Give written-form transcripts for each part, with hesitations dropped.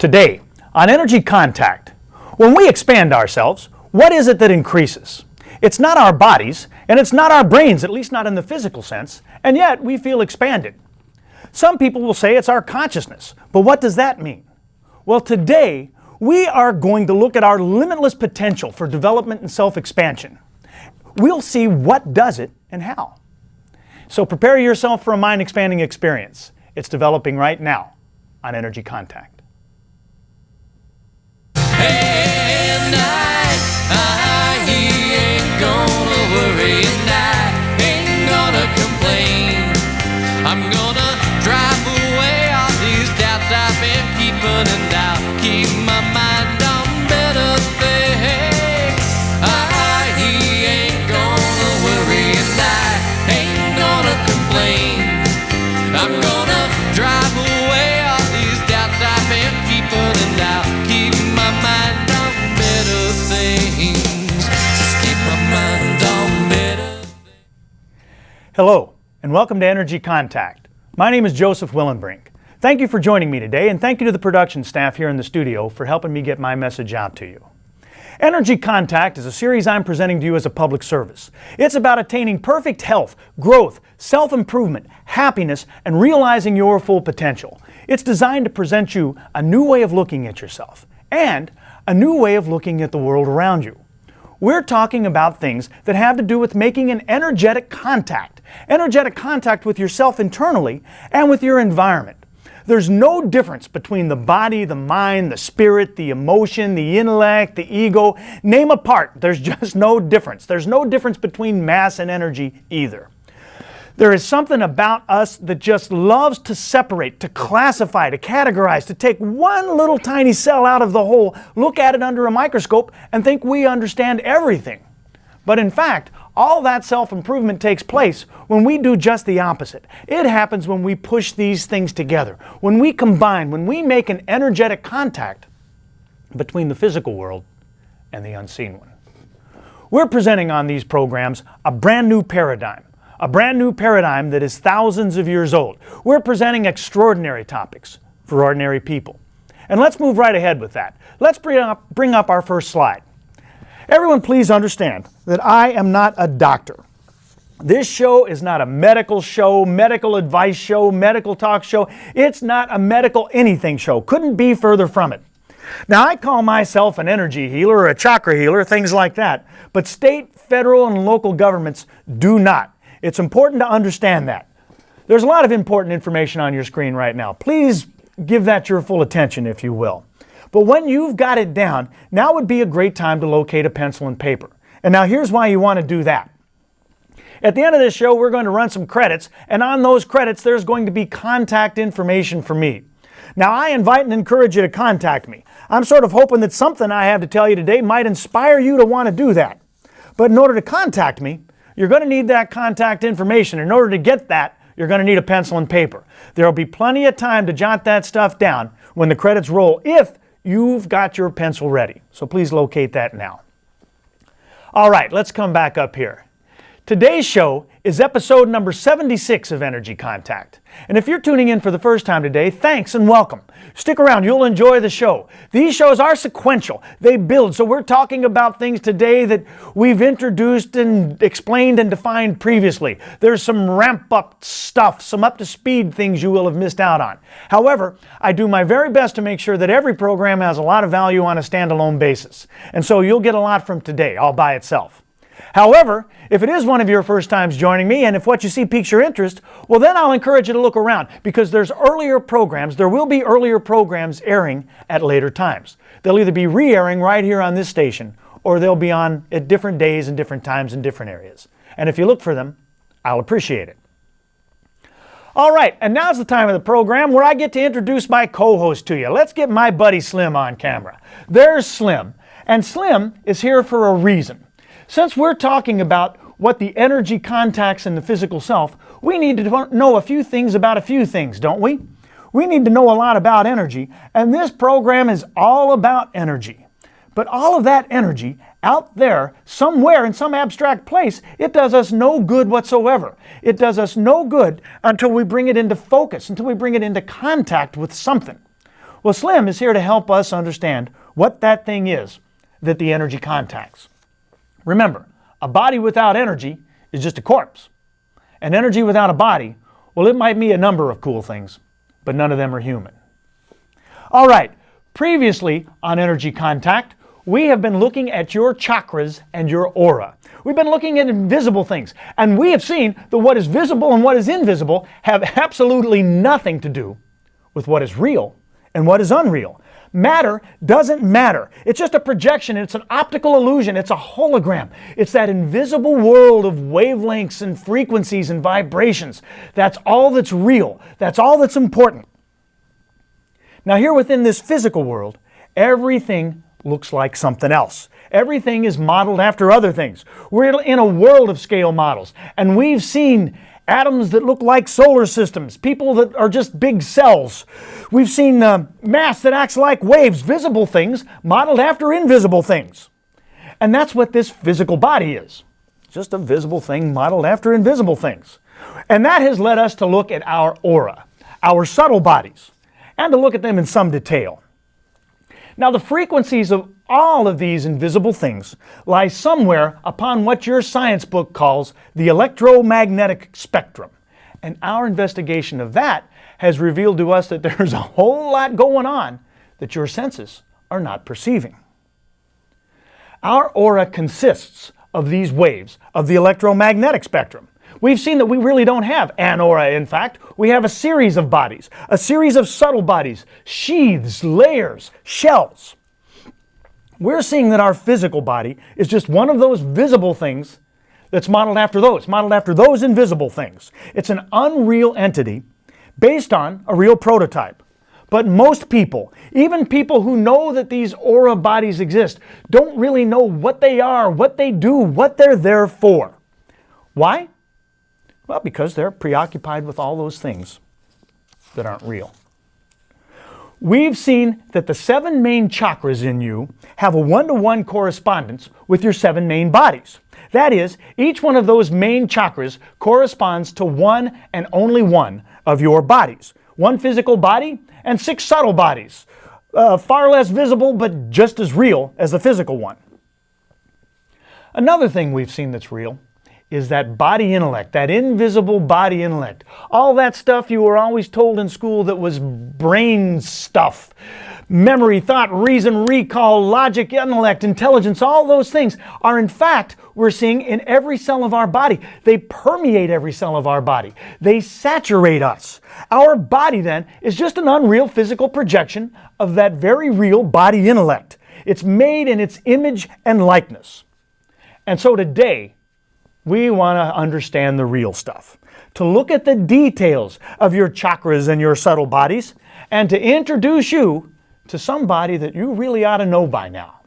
Today, on Energy Contact, when we expand ourselves, what is it that increases? It's not our bodies, and it's not our brains, at least not in the physical sense, and yet we feel expanded. Some people will say it's our consciousness, but what does that mean? Well, today, we are going to look at our limitless potential for development and self-expansion. We'll see what does it and how. So prepare yourself for a mind-expanding experience. It's developing right now on Energy Contact. I'm gonna drive away all these doubts I've been keeping, and I'll keep my mind on better things. He ain't gonna worry, and I ain't gonna complain. I'm gonna drive away all these doubts I've been keeping, and I'll keep my mind on better things. Just keep my mind on better things. Hello, and welcome to Energy Contact. My name is Joseph Willenbrink. Thank you for joining me today, and thank you to the production staff here in the studio for helping me get my message out to you. Energy Contact is a series I'm presenting to you as a public service. It's about attaining perfect health, growth, self-improvement, happiness, and realizing your full potential. It's designed to present you a new way of looking at yourself and a new way of looking at the world around you. We're talking about things that have to do with making an energetic contact with yourself internally and with your environment. There's no difference between the body, the mind, the spirit, the emotion, the intellect, the ego. Name a part. There's just no difference. There's no difference between mass and energy either. There is something about us that just loves to separate, to classify, to categorize, to take one little tiny cell out of the whole, look at it under a microscope, and think we understand everything. But in fact, all that self-improvement takes place when we do just the opposite. It happens when we push these things together, when we combine, when we make an energetic contact between the physical world and the unseen one. We're presenting on these programs a brand new paradigm that is thousands of years old. We're presenting extraordinary topics for ordinary people. And let's move right ahead with that. Let's bring up our first slide. Everyone, please understand that I am not a doctor. This show is not a medical show, medical advice show, medical talk show. It's not a medical anything show. Couldn't be further from it. Now, I call myself an energy healer or a chakra healer, things like that. But state, federal, and local governments do not. It's important to understand that. There's a lot of important information on your screen right now. Please give that your full attention, if you will. But when you've got it down, now would be a great time to locate a pencil and paper. And now here's why you want to do that. At the end of this show, we're going to run some credits, and on those credits, there's going to be contact information for me. Now, I invite and encourage you to contact me. I'm sort of hoping that something I have to tell you today might inspire you to want to do that. But in order to contact me, you're going to need that contact information. In order to get that, you're going to need a pencil and paper. There'll be plenty of time to jot that stuff down when the credits roll if you've got your pencil ready. So please locate that now. All right, let's come back up here. Today's show is episode number 76 of Energy Contact. And if you're tuning in for the first time today, thanks and welcome. Stick around, you'll enjoy the show. These shows are sequential. They build, so we're talking about things today that we've introduced and explained and defined previously. There's some ramp-up stuff, some up-to-speed things you will have missed out on. However, I do my very best to make sure that every program has a lot of value on a standalone basis. And so you'll get a lot from today, all by itself. However, if it is one of your first times joining me, and if what you see piques your interest, well then I'll encourage you to look around, because there will be earlier programs airing at later times. They'll either be re-airing right here on this station, or they'll be on at different days and different times in different areas. And if you look for them, I'll appreciate it. All right, and now's the time of the program where I get to introduce my co-host to you. Let's get my buddy Slim on camera. There's Slim, and Slim is here for a reason. Since we're talking about what the energy contacts in the physical self, we need to know a few things about a few things, don't we? We need to know a lot about energy, and this program is all about energy. But all of that energy out there, somewhere in some abstract place, it does us no good whatsoever. It does us no good until we bring it into focus, until we bring it into contact with something. Well, Slim is here to help us understand what that thing is that the energy contacts. Remember, a body without energy is just a corpse. And energy without a body, well, it might be a number of cool things, but none of them are human. All right, previously on Energy Contact, we have been looking at your chakras and your aura. We've been looking at invisible things, and we have seen that what is visible and what is invisible have absolutely nothing to do with what is real and what is unreal. Matter doesn't matter. It's just a projection. It's an optical illusion. It's a hologram. It's that invisible world of wavelengths and frequencies and vibrations. That's all that's real. That's all that's important. Now, here within this physical world, everything looks like something else. Everything is modeled after other things. We're in a world of scale models, and we've seen atoms that look like solar systems, people that are just big cells. We've seen mass that acts like waves, visible things modeled after invisible things. And that's what this physical body is. Just a visible thing modeled after invisible things. And that has led us to look at our aura, our subtle bodies, and to look at them in some detail. Now, the frequencies of all of these invisible things lie somewhere upon what your science book calls the electromagnetic spectrum. And our investigation of that has revealed to us that there's a whole lot going on that your senses are not perceiving. Our aura consists of these waves of the electromagnetic spectrum. We've seen that we really don't have an aura. In fact, we have a series of bodies, a series of subtle bodies, sheaths, layers, shells. We're seeing that our physical body is just one of those visible things that's modeled after those invisible things. It's an unreal entity based on a real prototype. But most people, even people who know that these aura bodies exist, don't really know what they are, what they do, what they're there for. Why? Well, because they're preoccupied with all those things that aren't real. We've seen that the 7 main chakras in you have a one-to-one correspondence with your 7 main bodies. That is, each one of those main chakras corresponds to one and only one of your bodies. One physical body and 6 subtle bodies, far less visible but just as real as the physical one. Another thing we've seen that's real is that body intellect, that invisible body intellect. All that stuff you were always told in school that was brain stuff. Memory, thought, reason, recall, logic, intellect, intelligence, all those things are in fact we're seeing in every cell of our body. They permeate every cell of our body. They saturate us. Our body then is just an unreal physical projection of that very real body intellect. It's made in its image and likeness. And so today, we want to understand the real stuff, to look at the details of your chakras and your subtle bodies, and to introduce you to somebody that you really ought to know by now.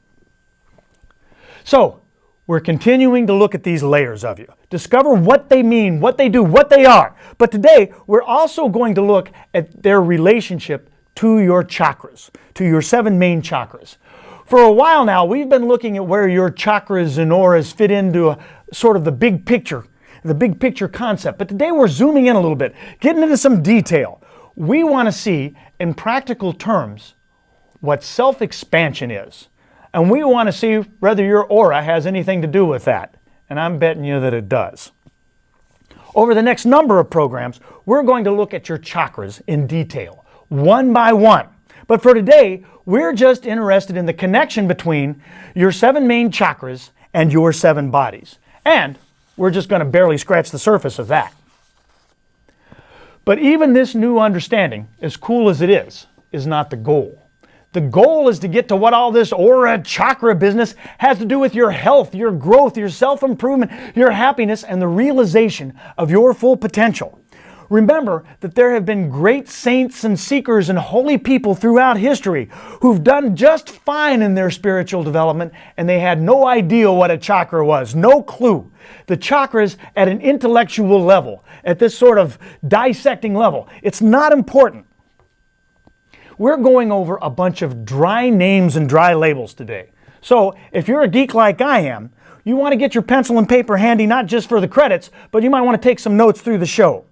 So, we're continuing to look at these layers of you, discover what they mean, what they do, what they are. But today, we're also going to look at their relationship to your chakras, to your 7 main chakras. For a while now, we've been looking at where your chakras and auras fit into sort of the big picture concept. But today we're zooming in a little bit, getting into some detail. We want to see, in practical terms, what self-expansion is. And we want to see whether your aura has anything to do with that. And I'm betting you that it does. Over the next number of programs, we're going to look at your chakras in detail, one by one. But for today, we're just interested in the connection between your 7 main chakras and your 7 bodies. And we're just going to barely scratch the surface of that. But even this new understanding, as cool as it is not the goal. The goal is to get to what all this aura chakra business has to do with your health, your growth, your self-improvement, your happiness, and the realization of your full potential. Remember that there have been great saints and seekers and holy people throughout history who've done just fine in their spiritual development, and they had no idea what a chakra was, no clue. The chakras at an intellectual level, at this sort of dissecting level, it's not important. We're going over a bunch of dry names and dry labels today. So if you're a geek like I am, you want to get your pencil and paper handy not just for the credits, but you might want to take some notes through the show.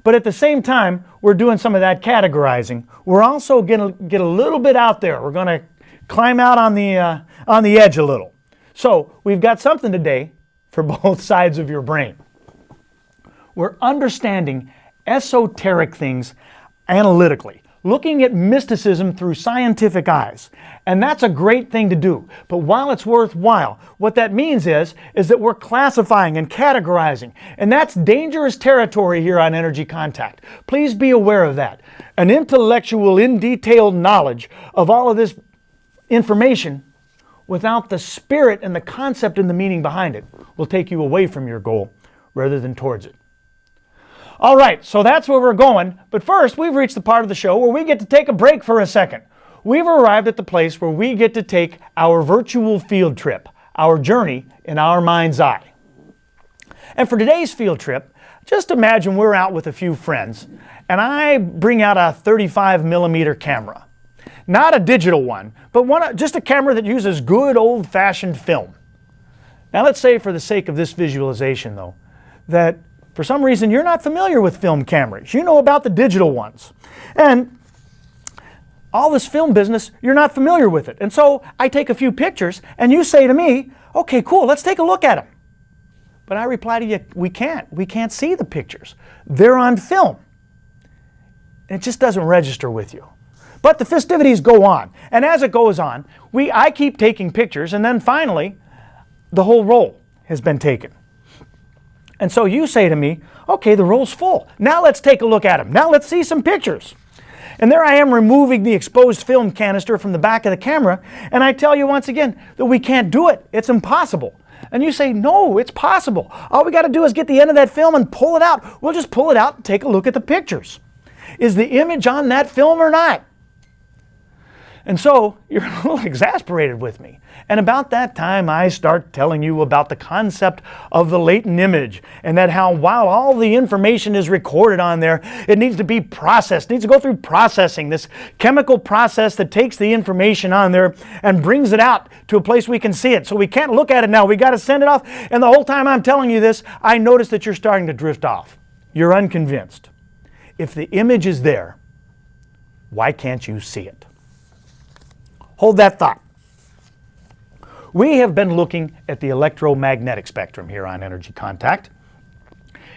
But at the same time, we're doing some of that categorizing. We're also going to get a little bit out there. We're going to climb out on the edge a little. So we've got something today for both sides of your brain. We're understanding esoteric things analytically, looking at mysticism through scientific eyes. And that's a great thing to do. But while it's worthwhile, what that means is that we're classifying and categorizing. And that's dangerous territory here on Energy Contact. Please be aware of that. An intellectual, in detailed knowledge of all of this information without the spirit and the concept and the meaning behind it will take you away from your goal rather than towards it. All right, so that's where we're going. But first, we've reached the part of the show where we get to take a break for a second. We've arrived at the place where we get to take our virtual field trip, our journey in our mind's eye. And for today's field trip, just imagine we're out with a few friends, and I bring out a 35 millimeter camera. Not a digital one, but just a camera that uses good old-fashioned film. Now let's say, for the sake of this visualization though, that for some reason you're not familiar with film cameras. You know about the digital ones. And all this film business, you're not familiar with it. And so I take a few pictures and you say to me, okay, cool, let's take a look at them. But I reply to you, we can't see the pictures. They're on film. And it just doesn't register with you. But the festivities go on. And as it goes on, I keep taking pictures, and then finally, the whole roll has been taken. And so you say to me, okay, the roll's full. Now let's take a look at them. Now let's see some pictures. And there I am removing the exposed film canister from the back of the camera, and I tell you once again that we can't do it. It's impossible. And you say, no, it's possible. All we got to do is get the end of that film and pull it out. We'll just pull it out and take a look at the pictures. Is the image on that film or not? And so you're a little exasperated with me. And about that time, I start telling you about the concept of the latent image, and that how while all the information is recorded on there, it needs to be processed, needs to go through processing, this chemical process that takes the information on there and brings it out to a place we can see it. So we can't look at it now. We got to send it off. And the whole time I'm telling you this, I notice that you're starting to drift off. You're unconvinced. If the image is there, why can't you see it? Hold that thought. We have been looking at the electromagnetic spectrum here on Energy Contact.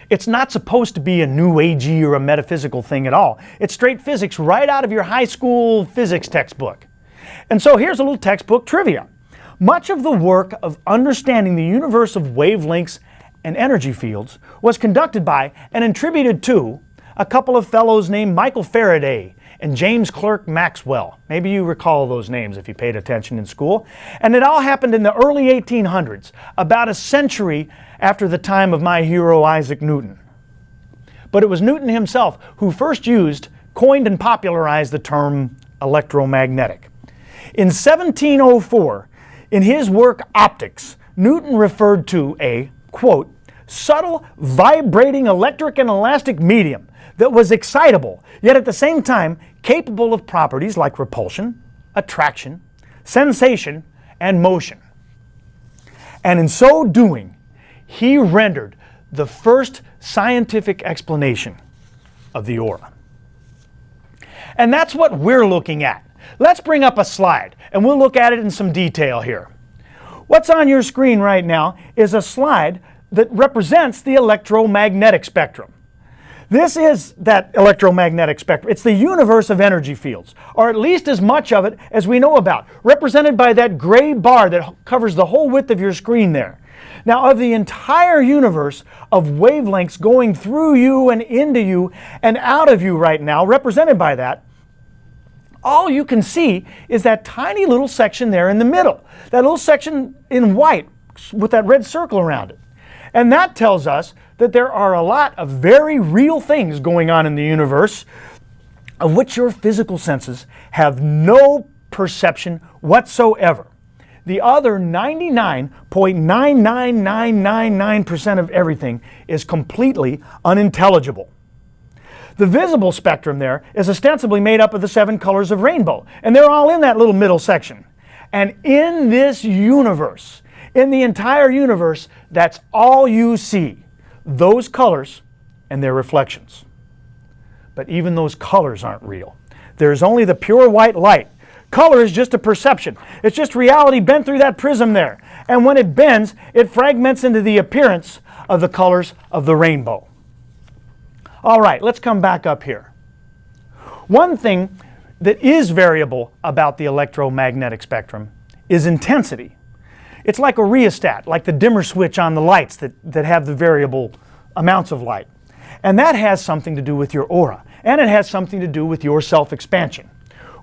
It's not supposed to be a new agey or a metaphysical thing at all. It's straight physics right out of your high school physics textbook. And so here's a little textbook trivia. Much of the work of understanding the universe of wavelengths and energy fields was conducted by and attributed to a couple of fellows named Michael Faraday and James Clerk Maxwell. Maybe you recall those names if you paid attention in school. And it all happened in the early 1800s, about a century after the time of my hero Isaac Newton. But it was Newton himself who first coined and popularized the term electromagnetic. In 1704, in his work Optics, Newton referred to a, quote, subtle, vibrating electric and elastic medium that was excitable, yet at the same time capable of properties like repulsion, attraction, sensation, and motion. And in so doing, he rendered the first scientific explanation of the aura. And that's what we're looking at. Let's bring up a slide, and we'll look at it in some detail here. What's on your screen right now is a slide that represents the electromagnetic spectrum. This is that electromagnetic spectrum. It's the universe of energy fields, or at least as much of it as we know about, represented by that gray bar that covers the whole width of your screen there. Now, of the entire universe of wavelengths going through you and into you and out of you right now, represented by that, all you can see is that tiny little section there in the middle, that little section in white with that red circle around it. And that tells us that there are a lot of very real things going on in the universe of which your physical senses have no perception whatsoever. The other 99.99999% of everything is completely unintelligible. The visible spectrum there is ostensibly made up of the 7 colors of rainbow, and they're all in that little middle section. And in this universe, in the entire universe, that's all you see, those colors and their reflections. But even those colors aren't real. There's only the pure white light. Color is just a perception. It's just reality bent through that prism there. And when it bends, it fragments into the appearance of the colors of the rainbow. All right, let's come back up here. One thing that is variable about the electromagnetic spectrum is intensity. It's like a rheostat, like the dimmer switch on the lights that have the variable amounts of light. And that has something to do with your aura, and it has something to do with your self-expansion.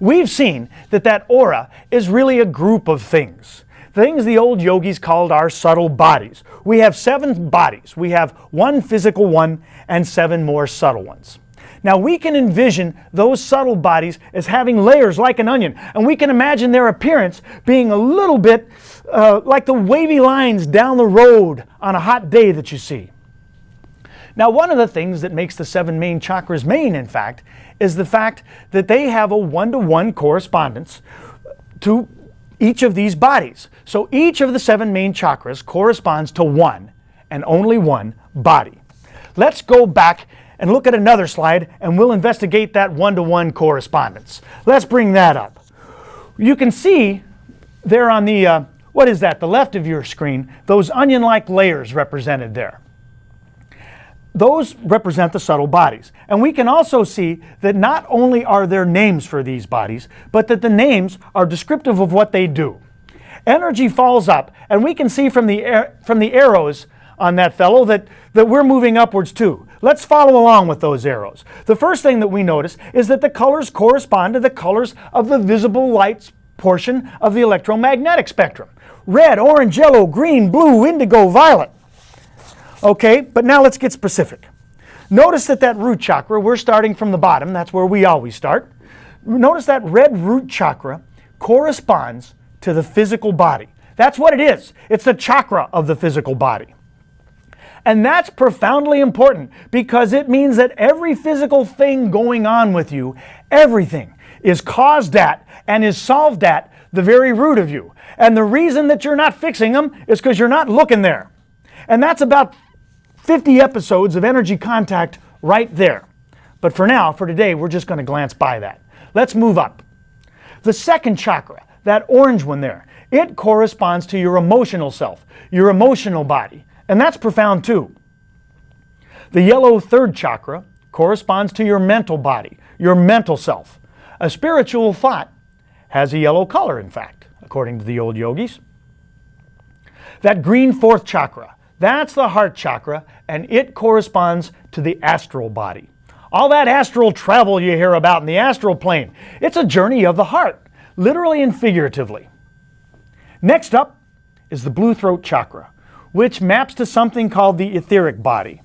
We've seen that aura is really a group of things. Things the old yogis called our subtle bodies. We have 7 bodies. We have 1 physical one and 7 more subtle ones. Now we can envision those subtle bodies as having layers like an onion, and we can imagine their appearance being a little bit like the wavy lines down the road on a hot day that you see. Now, one of the things that makes the 7 main chakras main, in fact, is the fact that they have a 1-to-1 correspondence to each of these bodies. So each of the 7 main chakras corresponds to 1 and only 1 body. Let's go back and look at another slide, and we'll investigate that 1-to-1 correspondence. Let's bring that up. You can see there on the, what is that, the left of your screen, those onion-like layers represented there. Those represent the subtle bodies. And we can also see that not only are there names for these bodies, but that the names are descriptive of what they do. Energy falls up, and we can see from the arrows on that fellow that we're moving upwards too. Let's follow along with those arrows. The first thing that we notice is that the colors correspond to the colors of the visible light portion of the electromagnetic spectrum. Red, orange, yellow, green, blue, indigo, violet. Okay, but now let's get specific. Notice that root chakra, we're starting from the bottom, that's where we always start. Notice that red root chakra corresponds to the physical body. That's what it is. It's the chakra of the physical body. And that's profoundly important because it means that every physical thing going on with you, everything, is caused at and is solved at the very root of you. And the reason that you're not fixing them is because you're not looking there. And that's about 50 episodes of Energy Contact right there. But for now, for today, we're just going to glance by that. Let's move up. The second chakra, that orange one there, it corresponds to your emotional self, your emotional body. And that's profound too. The yellow third chakra corresponds to your mental body, your mental self. A spiritual thought has a yellow color, in fact, according to the old yogis. That green fourth chakra, that's the heart chakra, and it corresponds to the astral body. All that astral travel you hear about in the astral plane, it's a journey of the heart, literally and figuratively. Next up is the blue throat chakra, which maps to something called the etheric body.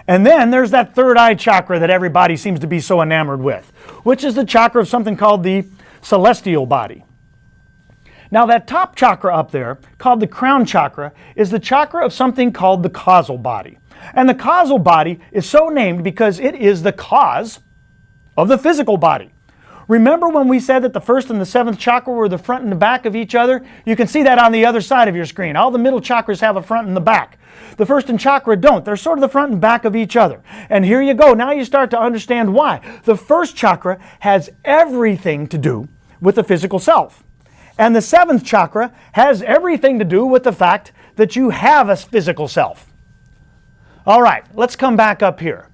And then there's that third eye chakra that everybody seems to be so enamored with, which is the chakra of something called the celestial body. Now that top chakra up there, called the crown chakra, is the chakra of something called the causal body. And the causal body is so named because it is the cause of the physical body. Remember when we said that the first and the seventh chakra were the front and the back of each other? You can see that on the other side of your screen. All the middle chakras have a front and the back. The first and chakra don't. They're sort of the front and back of each other. And here you go. Now you start to understand why. The first chakra has everything to do with the physical self. And the seventh chakra has everything to do with the fact that you have a physical self. All right, let's come back up here.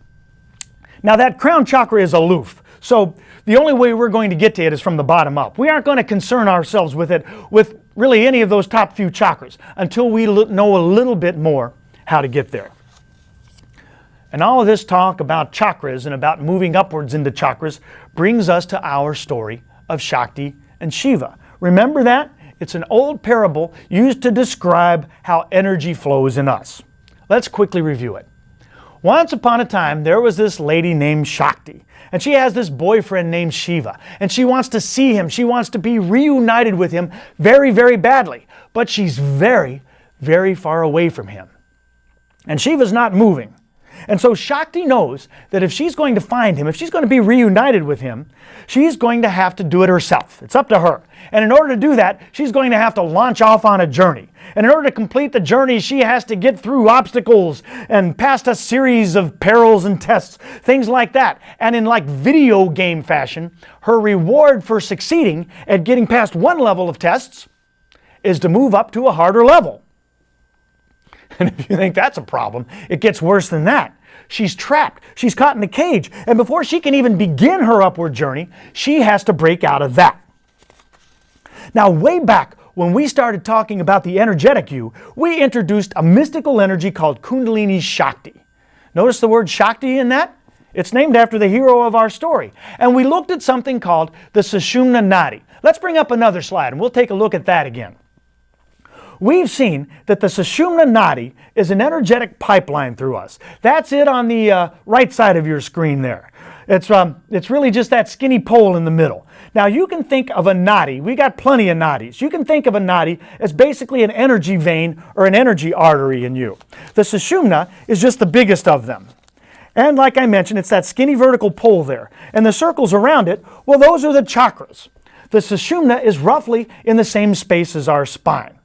Now that crown chakra is aloof. So the only way we're going to get to it is from the bottom up. We aren't going to concern ourselves with it, with really any of those top few chakras, until we know a little bit more how to get there. And all of this talk about chakras and about moving upwards into chakras brings us to our story of Shakti and Shiva. Remember that? It's an old parable used to describe how energy flows in us. Let's quickly review it. Once upon a time, there was this lady named Shakti, and she has this boyfriend named Shiva, and she wants to see him. She wants to be reunited with him very, very badly, but she's very, very far away from him. And Shiva's not moving. And so Shakti knows that if she's going to find him, if she's going to be reunited with him, she's going to have to do it herself. It's up to her. And in order to do that, she's going to have to launch off on a journey. And in order to complete the journey, she has to get through obstacles and past a series of perils and tests, things like that. And in like video game fashion, her reward for succeeding at getting past one level of tests is to move up to a harder level. And if you think that's a problem, it gets worse than that. She's trapped. She's caught in a cage. And before she can even begin her upward journey, she has to break out of that. Now, way back when we started talking about the energetic you, we introduced a mystical energy called Kundalini Shakti. Notice the word Shakti in that? It's named after the hero of our story. And we looked at something called the Sushumna Nadi. Let's bring up another slide and we'll take a look at that again. We've seen that the Sushumna Nadi is an energetic pipeline through us. That's it on the right side of your screen there. It's really just that skinny pole in the middle. Now you can think of a nadi. We got plenty of nadis. You can think of a nadi as basically an energy vein or an energy artery in you. The Sushumna is just the biggest of them. And like I mentioned, it's that skinny vertical pole there. And the circles around it, well, those are the chakras. The Sushumna is roughly in the same space as our spine.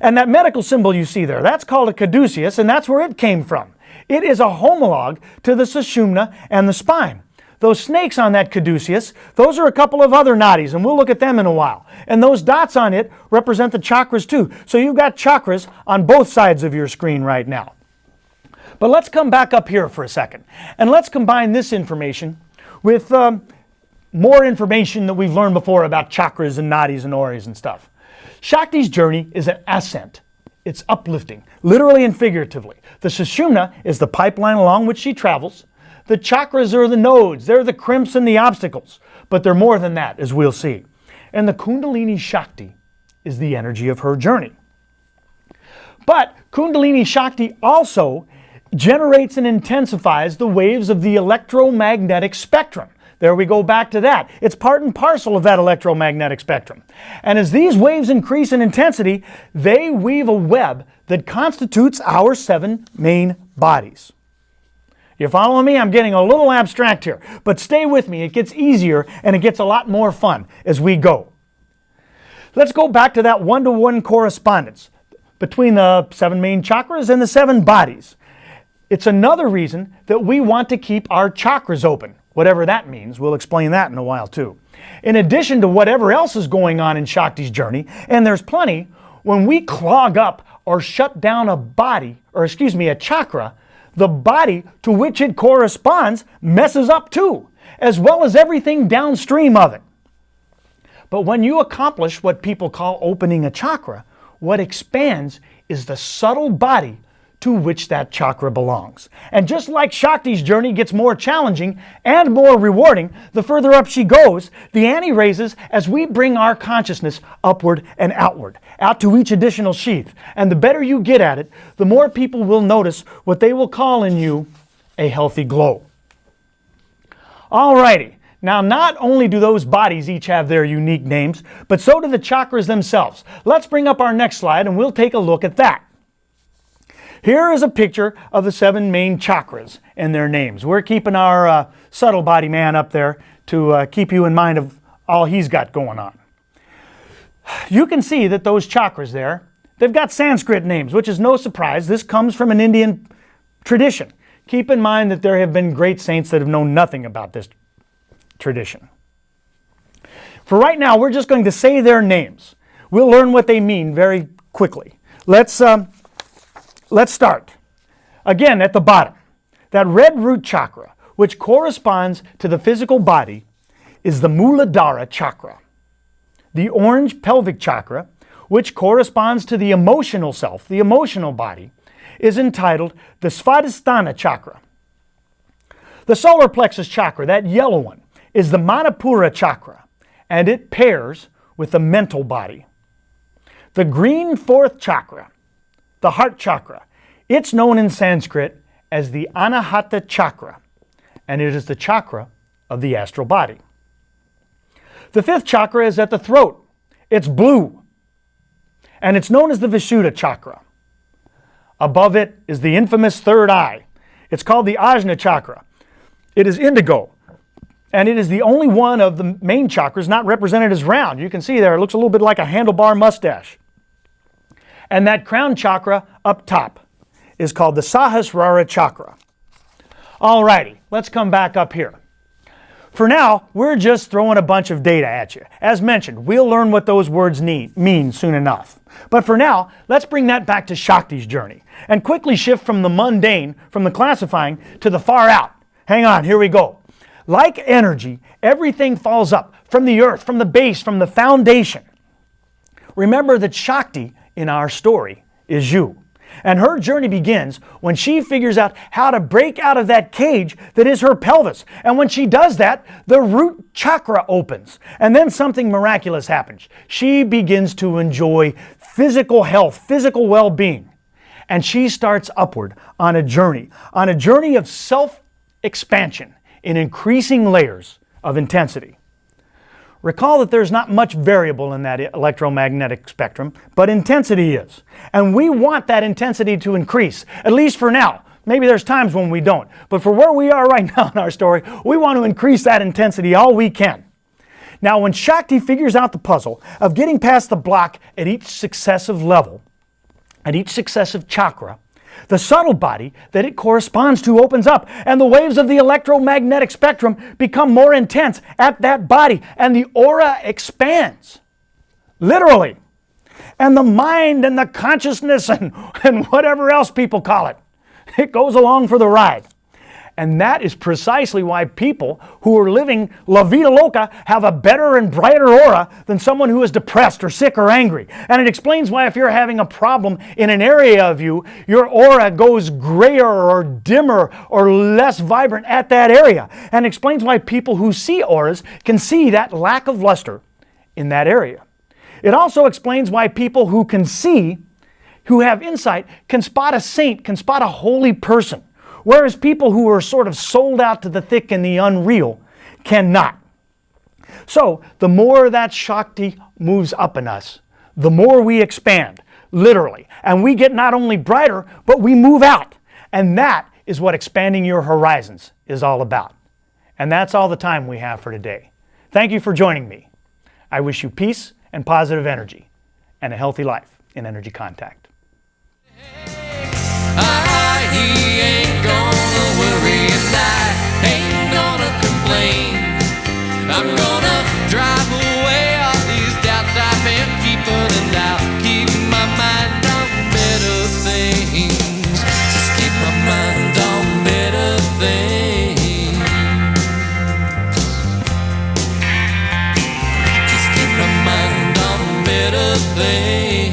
And that medical symbol you see there, that's called a caduceus, and that's where it came from. It is a homologue to the Sushumna and the spine. Those snakes on that caduceus, those are a couple of other nadis, and we'll look at them in a while. And those dots on it represent the chakras too. So you've got chakras on both sides of your screen right now. But let's come back up here for a second, and let's combine this information with more information that we've learned before about chakras and nadis and auras and stuff. Shakti's journey is an ascent. It's uplifting, literally and figuratively. The Sushumna is the pipeline along which she travels. The chakras are the nodes. They're the crimps and the obstacles. But they're more than that, as we'll see. And the Kundalini Shakti is the energy of her journey. But Kundalini Shakti also generates and intensifies the waves of the electromagnetic spectrum. There we go back to that. It's part and parcel of that electromagnetic spectrum. And as these waves increase in intensity, they weave a web that constitutes our 7 main bodies. You following me? I'm getting a little abstract here, but stay with me. It gets easier and it gets a lot more fun as we go. Let's go back to that one-to-one correspondence between the 7 main chakras and the 7 bodies. It's another reason that we want to keep our chakras open. Whatever that means, we'll explain that in a while too. In addition to whatever else is going on in Shakti's journey, and there's plenty, when we clog up or shut down a chakra, the body to which it corresponds messes up too, as well as everything downstream of it. But when you accomplish what people call opening a chakra, what expands is the subtle body to which that chakra belongs. And just like Shakti's journey gets more challenging and more rewarding, the further up she goes, the ante raises as we bring our consciousness upward and outward, out to each additional sheath. And the better you get at it, the more people will notice what they will call in you a healthy glow. Alrighty, now not only do those bodies each have their unique names, but so do the chakras themselves. Let's bring up our next slide and we'll take a look at that. Here is a picture of the 7 main chakras and their names. We're keeping our subtle body man up there to keep you in mind of all he's got going on. You can see that those chakras there, they've got Sanskrit names, which is no surprise. This comes from an Indian tradition. Keep in mind that there have been great saints that have known nothing about this tradition. For right now, we're just going to say their names. We'll learn what they mean very quickly. Let's start. Again, at the bottom, that red root chakra, which corresponds to the physical body, is the Muladhara chakra. The orange pelvic chakra, which corresponds to the emotional self, the emotional body, is entitled the Svadhisthana chakra. The solar plexus chakra, that yellow one, is the Manipura chakra, and it pairs with the mental body. The green 4th chakra, the heart chakra, it's known in Sanskrit as the Anahata chakra, and it is the chakra of the astral body. The 5th chakra is at the throat. It's blue, and it's known as the Vishuddha chakra. Above it is the infamous 3rd eye, It's called the Ajna chakra. It is indigo, and it is the only one of the main chakras not represented as round. You can see there, it looks a little bit like a handlebar mustache. And that crown chakra up top is called the Sahasrara chakra. Alrighty, let's come back up here. For now, we're just throwing a bunch of data at you. As mentioned, we'll learn what those words mean soon enough. But for now, let's bring that back to Shakti's journey and quickly shift from the mundane, from the classifying, to the far out. Hang on, here we go. Like energy, everything falls up from the earth, from the base, from the foundation. Remember that Shakti in our story is you. And her journey begins when she figures out how to break out of that cage that is her pelvis. And when she does that, the root chakra opens. And then something miraculous happens. She begins to enjoy physical health, physical well-being. And she starts upward on a journey of self-expansion in increasing layers of intensity. Recall that there's not much variable in that electromagnetic spectrum, but intensity is. And we want that intensity to increase, at least for now. Maybe there's times when we don't. But for where we are right now in our story, we want to increase that intensity all we can. Now, when Shakti figures out the puzzle of getting past the block at each successive level, at each successive chakra, the subtle body that it corresponds to opens up, and the waves of the electromagnetic spectrum become more intense at that body, and the aura expands. Literally. And the mind and the consciousness and whatever else people call it, it goes along for the ride. And that is precisely why people who are living La Vida Loca have a better and brighter aura than someone who is depressed or sick or angry. And it explains why if you're having a problem in an area of you, your aura goes grayer or dimmer or less vibrant at that area. And it explains why people who see auras can see that lack of luster in that area. It also explains why people who can see, who have insight, can spot a saint, can spot a holy person. Whereas people who are sort of sold out to the thick and the unreal cannot. So the more that Shakti moves up in us, the more we expand, literally. And we get not only brighter, but we move out. And that is what expanding your horizons is all about. And that's all the time we have for today. Thank you for joining me. I wish you peace and positive energy and a healthy life in Energy Contact. He ain't gonna worry and I ain't gonna complain. I'm gonna drive away all these doubts I've been keeping, and I'll keep my mind on better things. Just keep my mind on better things. Just keep my mind on better things.